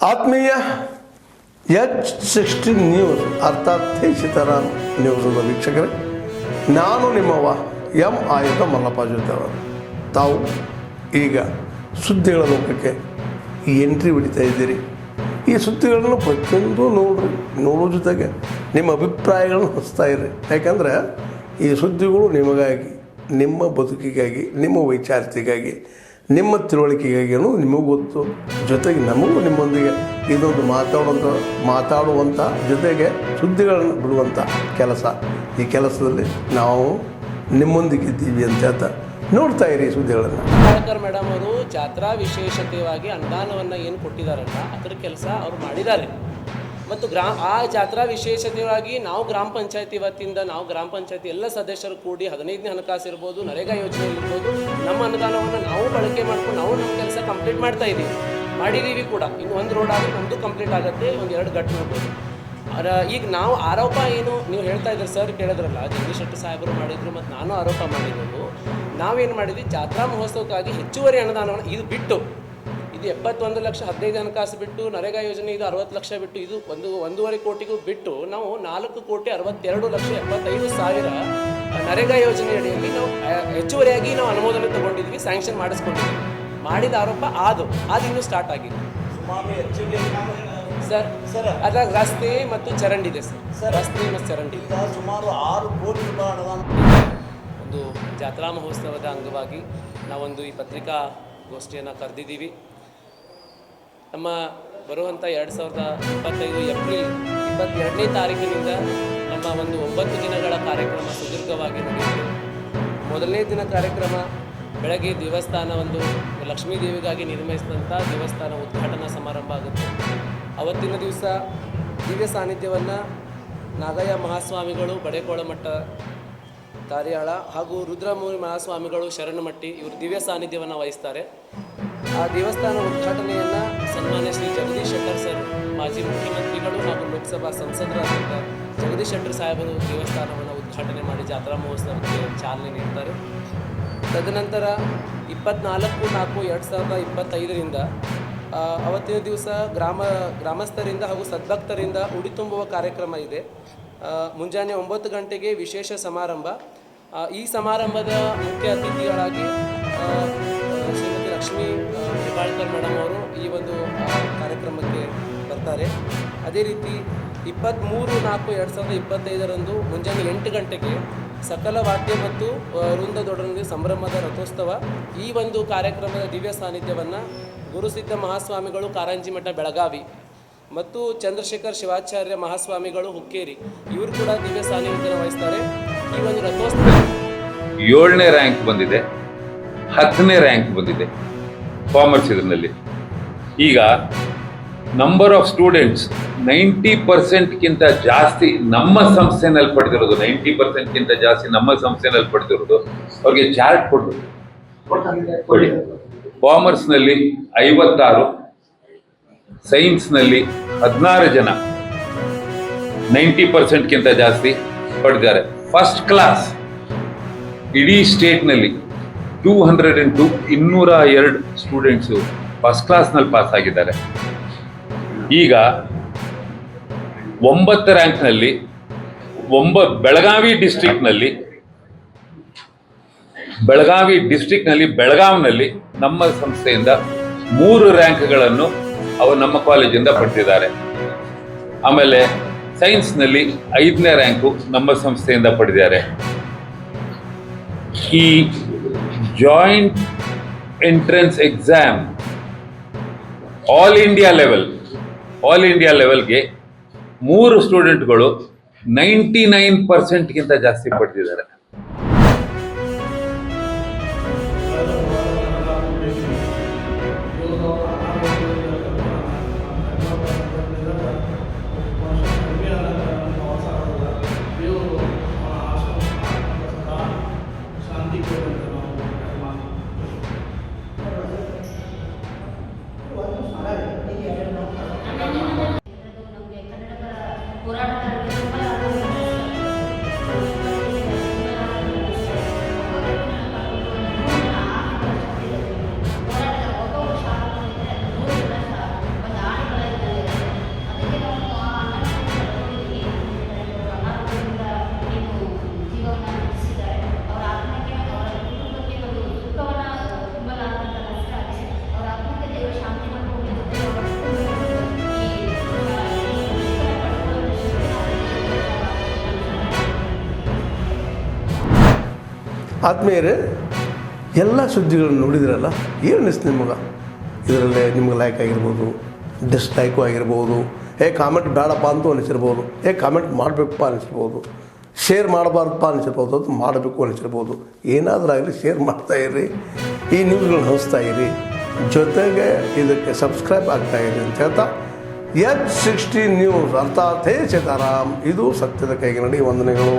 ಆತ್ಮೀಯ H16 news ಅರ್ಥಾತ್ ಸೀತಾರಾಮ್ ನ್ಯೂಸ್ನ ವೀಕ್ಷಕರೇ, ನಾನು ನಿಮ್ಮವ ಎಂ ಆಯುಧ ಮಲ್ಲಪ್ಪ ಜೊತೆಯವರು. ತಾವು ಈಗ ಸುದ್ದಿಗಳ ಲೋಕಕ್ಕೆ ಎಂಟ್ರಿ ಹೊಡಿತಾ ಇದ್ದೀರಿ. ಈ ಸುದ್ದಿಗಳನ್ನು ಪ್ರತಿಯೊಂದು ನೋಡೋ ಜೊತೆಗೆ ನಿಮ್ಮ ಅಭಿಪ್ರಾಯಗಳನ್ನು ಹಚ್ತಾ ಇರ್ರಿ. ಯಾಕಂದರೆ ಈ ಸುದ್ದಿಗಳು ನಿಮಗಾಗಿ, ನಿಮ್ಮ ಬದುಕಿಗಾಗಿ, ನಿಮ್ಮ ವೈಚಾರಿಕೆಗಾಗಿ, ನಿಮ್ಮ ತಿಳುವಳಿಕೆಗಾಗಿಯೂ ನಿಮಗೂ ಗೊತ್ತು. ಜೊತೆಗೆ ನಮಗೂ ನಿಮ್ಮೊಂದಿಗೆ ಇದೊಂದು ಮಾತಾಡುವಂಥ ಜೊತೆಗೆ ಸುದ್ದಿಗಳನ್ನು ಬಿಡುವಂಥ ಕೆಲಸ. ಈ ಕೆಲಸದಲ್ಲಿ ನಾವು ನಿಮ್ಮೊಂದಿಗಿದ್ದೀವಿ ಅಂತ ಹೇಳ್ತಾ ನೋಡ್ತಾ ಇರಿ ಸುದ್ದಿಗಳನ್ನು. ಹೆಬ್ಬಾಳ್ಕರ್ ಮೇಡಮ್ ಅವರು ಜಾತ್ರಾ ವಿಶೇಷತೆಯಾಗಿ ಅನುದಾನವನ್ನು ಏನು ಕೊಟ್ಟಿದ್ದಾರಲ್ಲ ಅದರ ಕೆಲಸ ಅವರು ಮಾಡಿದ್ದಾರೆ. ಮತ್ತು ಆ ಜಾತ್ರಾ ವಿಶೇಷತೆಯಾಗಿ ನಾವು ಗ್ರಾಮ ಪಂಚಾಯತಿ ವತಿಯಿಂದ ನಾವು ಗ್ರಾಮ ಪಂಚಾಯತಿ ಎಲ್ಲ ಸದಸ್ಯರು ಕೂಡಿ 15ನೇ ಹಣಕಾಸು ಇರ್ಬೋದು, ನರೇಗಾ ಯೋಜನೆ ಇರ್ಬೋದು, ನಮ್ಮ ಅನುದಾನವನ್ನು ನಾವು ಬಳಕೆ ಮಾಡ್ಕೊಂಡು ನಾವು ನಮ್ಮ ಕೆಲಸ ಕಂಪ್ಲೀಟ್ ಮಾಡಿದ್ದೀವಿ ಕೂಡ. ಇನ್ನು ಒಂದು ರೋಡ್ ಆದರೆ ನಮ್ಮದು ಕಂಪ್ಲೀಟ್ ಆಗುತ್ತೆ, ಒಂದು 2 ಗಟ್ಟು ನೋಡ್ಬೋದು. ಈಗ ನಾವು ಆರೋಪ ಏನು ನೀವು ಹೇಳ್ತಾ ಇದ್ದೀರಿ ಸರ್, ಕೇಳಿದ್ರಲ್ಲ, ಜಗದೀಶ್ ಶೆಟ್ಟರ್ ಸಾಹೇಬರು ಮಾಡಿದರು ಮತ್ತು ನಾನು ಆರೋಪ ಮಾಡಿದ್ದೆವು. ನಾವೇನು ಮಾಡಿದ್ವಿ, ಜಾತ್ರಾ ಮಹೋತ್ಸವಕ್ಕಾಗಿ ಹೆಚ್ಚುವರಿ ಅನುದಾನವನ್ನು ಇದು ಬಿಟ್ಟು, ಇದು 71 ಲಕ್ಷ 15 ಹಣಕಾಸು ಬಿಟ್ಟು, ನರೇಗಾ ಯೋಜನೆ ಇದು 60 ಲಕ್ಷ ಬಿಟ್ಟು, ಇದು 1.5 ಕೋಟಿಗೂ ಬಿಟ್ಟು ನಾವು 4,62,75,000 ನರೇಗಾ ಯೋಜನೆ ಅಡಿಯಲ್ಲಿ ನಾವು ಹೆಚ್ಚುವರಿಯಾಗಿ ನಾವು ಅನುಮೋದನೆ ತೊಗೊಂಡಿದ್ವಿ, ಸ್ಯಾಂಕ್ಷನ್ ಮಾಡಿಸ್ಕೊಂಡಿದ್ವಿ. ಮಾಡಿದ ಆರೋಪ ಅದು ಇನ್ನೂ ಸ್ಟಾರ್ಟ್ ಆಗಿದೆ ಸರ್. ಅದ್ರಾಗ ರಸ್ತೆ ಮತ್ತು ಚರಂಡಿ ಇದೆ ಸರ್. ರಸ್ತೆ ಮತ್ತು ಚರಂಡಿ ಸುಮಾರು 6 ಕೋಟಿ ರೂಪಾಯಿ ಅನುದಾನ. ಒಂದು ಜಾತ್ರಾ ಮಹೋತ್ಸವದ ಅಂಗವಾಗಿ ನಾವೊಂದು ಈ ಪತ್ರಿಕಾಗೋಷ್ಠಿಯನ್ನು ಕರೆದಿದ್ದೀವಿ. ನಮ್ಮ ಬರುವಂಥ 2025 ಏಪ್ರಿಲ್ 22ನೇ ತಾರೀಕಿನಿಂದ ನಮ್ಮ ಒಂದು 9 ದಿನಗಳ ಕಾರ್ಯಕ್ರಮ ಸುದೀರ್ಘವಾಗಿ ನಡೆಯುತ್ತೆ. ಮೊದಲನೇ ದಿನ ಕಾರ್ಯಕ್ರಮ ಬೆಳಗ್ಗೆ ದೇವಸ್ಥಾನ ಒಂದು ಲಕ್ಷ್ಮೀ ದೇವಿಗಾಗಿ ನಿರ್ಮಿಸಿದಂಥ ದೇವಸ್ಥಾನ ಉದ್ಘಾಟನಾ ಸಮಾರಂಭ ಆಗುತ್ತೆ. ಅವತ್ತಿನ ದಿವಸ ದಿವ್ಯ ಸಾನ್ನಿಧ್ಯವನ್ನು ನಾಗಯ್ಯ ಮಹಾಸ್ವಾಮಿಗಳು ಬಡೇಕೋಳಮಠ ಕಾರ್ಯಾಳ ಹಾಗೂ ರುದ್ರಮೂರಿ ಮಹಾಸ್ವಾಮಿಗಳು ಶರಣಮಟ್ಟಿ ಇವರು ದಿವ್ಯ ಸಾನ್ನಿಧ್ಯವನ್ನು ವಹಿಸ್ತಾರೆ. ಆ ದೇವಸ್ಥಾನ ಉದ್ಘಾಟನೆಯನ್ನು ಸನ್ಮಾನ್ಯ ಶ್ರೀ ಜಗದೀಶ್ ಶೆಟ್ಟರ್ ಸರ್, ಮಾಜಿ ಮುಖ್ಯಮಂತ್ರಿಗಳು ಹಾಗೂ ಲೋಕಸಭಾ ಸಂಸದರಾದಂಥ ಜಗದೀಶ್ ಶೆಟ್ಟರ್ ಸಾಹೇಬರು ದೇವಸ್ಥಾನವನ್ನು ಉದ್ಘಾಟನೆ ಮಾಡಿ ಜಾತ್ರಾ ಮಹೋತ್ಸವಕ್ಕೆ ಚಾಲನೆ ನೀಡ್ತಾರೆ. ತದನಂತರ 24/4/2025 ಅವತ್ತಿನ ದಿವಸ ಗ್ರಾಮಸ್ಥರಿಂದ ಹಾಗೂ ಸದ್ಭಕ್ತರಿಂದ ಉಡಿ ತುಂಬುವ ಕಾರ್ಯಕ್ರಮ ಇದೆ. ಮುಂಜಾನೆ 9 ಗಂಟೆಗೆ ವಿಶೇಷ ಸಮಾರಂಭ. ಈ ಸಮಾರಂಭದ ಮುಖ್ಯ ಅತಿಥಿಗಳಾಗಿ ಶ್ರೀಮತಿ ಲಕ್ಷ್ಮೀ ಹೆಬ್ಬಾಳ್ಕರ್ ಮೇಡಮ್ ಅವರು ಈ ಒಂದು ಕಾರ್ಯಕ್ರಮಕ್ಕೆ ಬರ್ತಾರೆ. ಅದೇ ರೀತಿ 23/4/2025 ಮುಂಜಾನೆ 8 ಗಂಟೆಗೆ ಸಕಲ ವಾದ್ಯ ಮತ್ತು ವೃಂದದೊಡನೆ ಸಂಭ್ರಮದ ರಥೋತ್ಸವ. ಈ ಒಂದು ಕಾರ್ಯಕ್ರಮದ ದಿವ್ಯ ಸಾನ್ನಿಧ್ಯವನ್ನು ಗುರುಸಿದ್ಧ ಮಹಾಸ್ವಾಮಿಗಳು ಕಾರಂಜಿ ಮಠ ಬೆಳಗಾವಿ ಮತ್ತು ಚಂದ್ರಶೇಖರ್ ಶಿವಾಚಾರ್ಯ ಮಹಾಸ್ವಾಮಿಗಳು ಹುಕ್ಕೇರಿ ಇವರು ಕೂಡ ದಿವ್ಯ ಸಾನ್ನಿಧ್ಯವನ್ನು ವಹಿಸ್ತಾರೆ. ಈ ಒಂದು ರಥೋತ್ಸವ 7ನೇ ರ್ಯಾಂಕ್ ಬಂದಿದೆ, 10ನೇ ರ್ಯಾಂಕ್ ಬಂದಿದೆ ಕಾಮರ್ಸ್ ಇದರಲ್ಲಿ. ಈಗ ನಂಬರ್ ಆಫ್ ಸ್ಟೂಡೆಂಟ್ಸ್ 90%ಗಿಂತ ಜಾಸ್ತಿ ನಮ್ಮ ಸಂಸ್ಥೆನಲ್ಲಿ ಪಡೆದಿರೋದು, 90%ಗಿಂತ ಜಾಸ್ತಿ ನಮ್ಮ ಸಂಸ್ಥೆನಲ್ಲಿ ಪಡೆದಿರೋದು. ಅವ್ರಿಗೆ ಚಾರ್ಟ್ ಕೊಡಿ. ಕಾಮರ್ಸ್ನಲ್ಲಿ 56, ಸೈನ್ಸ್ನಲ್ಲಿ 16 ಜನ 90%ಗಿಂತ ಜಾಸ್ತಿ ಪಡೆದಿದ್ದಾರೆ. ಫಸ್ಟ್ ಕ್ಲಾಸ್ ಇಡೀ ಸ್ಟೇಟ್ನಲ್ಲಿ 202 202 ಸ್ಟೂಡೆಂಟ್ಸು ಫಸ್ಟ್ ಕ್ಲಾಸ್ನಲ್ಲಿ ಪಾಸ್ ಆಗಿದ್ದಾರೆ. ಈಗ 9th ರ್ಯಾಂಕ್ನಲ್ಲಿ ಬೆಳಗಾವಿ ಡಿಸ್ಟ್ರಿಕ್ಟ್ನಲ್ಲಿ ಬೆಳಗಾವಿನಲ್ಲಿ ನಮ್ಮ ಸಂಸ್ಥೆಯಿಂದ 3 ರ್ಯಾಂಕ್ಗಳನ್ನು ನಮ್ಮ ಕಾಲೇಜಿಂದ ಪಡೆದಿದ್ದಾರೆ. ಆಮೇಲೆ ಸೈನ್ಸ್ನಲ್ಲಿ 5ನೇ ರ್ಯಾಂಕು ನಮ್ಮ ಸಂಸ್ಥೆಯಿಂದ ಪಡೆದಿದ್ದಾರೆ. ಈ joint entrance exam all India ಲೆವೆಲ್ಗೆ 3 ಸ್ಟೂಡೆಂಟ್ಗಳು 99%ಗಿಂತ ಜಾಸ್ತಿ ಪಡೆದಿದ್ದಾರೆ. ಆದ್ಮೇಲೆ ಎಲ್ಲ ಸುದ್ದಿಗಳನ್ನು ನೋಡಿದ್ರಲ್ಲ, ಏನು ಅನಿಸ್ತು ನಿಮಗೆ? ಇದರಲ್ಲೇ ನಿಮ್ಗೆ ಲೈಕ್ ಆಗಿರ್ಬೋದು, ಡಿಸ್ಲೈಕು ಆಗಿರ್ಬೋದು, ಕಾಮೆಂಟ್ ಬೇಡಪ್ಪ ಅಂತೂ ಅನಿಸಿರ್ಬೋದು, ಕಾಮೆಂಟ್ ಮಾಡಬೇಕಪ್ಪ ಅನಿಸಿರ್ಬೋದು, ಶೇರ್ ಮಾಡಬಾರ್ದಪ್ಪ ಅನಿಸಿರ್ಬೋದು, ಅದು ಮಾಡಬೇಕು ಅನಿಸಿರ್ಬೋದು. ಏನಾದರೂ ಆಗಲಿ ಶೇರ್ ಮಾಡ್ತಾಯಿರಿ, ಈ ನ್ಯೂಸ್ಗಳನ್ನ ಹಂಚ್ತಾ ಇರಿ, ಜೊತೆಗೆ ಇದಕ್ಕೆ ಸಬ್ಸ್ಕ್ರೈಬ್ ಆಗ್ತಾಯಿರಿ ಅಂತ ಹೇಳ್ತಾ H16 ನ್ಯೂಸ್ ಅರ್ಥಾತ್ ಹೇ ಸೀತಾರಾಮ್, ಇದು ಸತ್ಯದ ಕೈಗೆ ನಡಿ. ವಂದನೆಗಳು.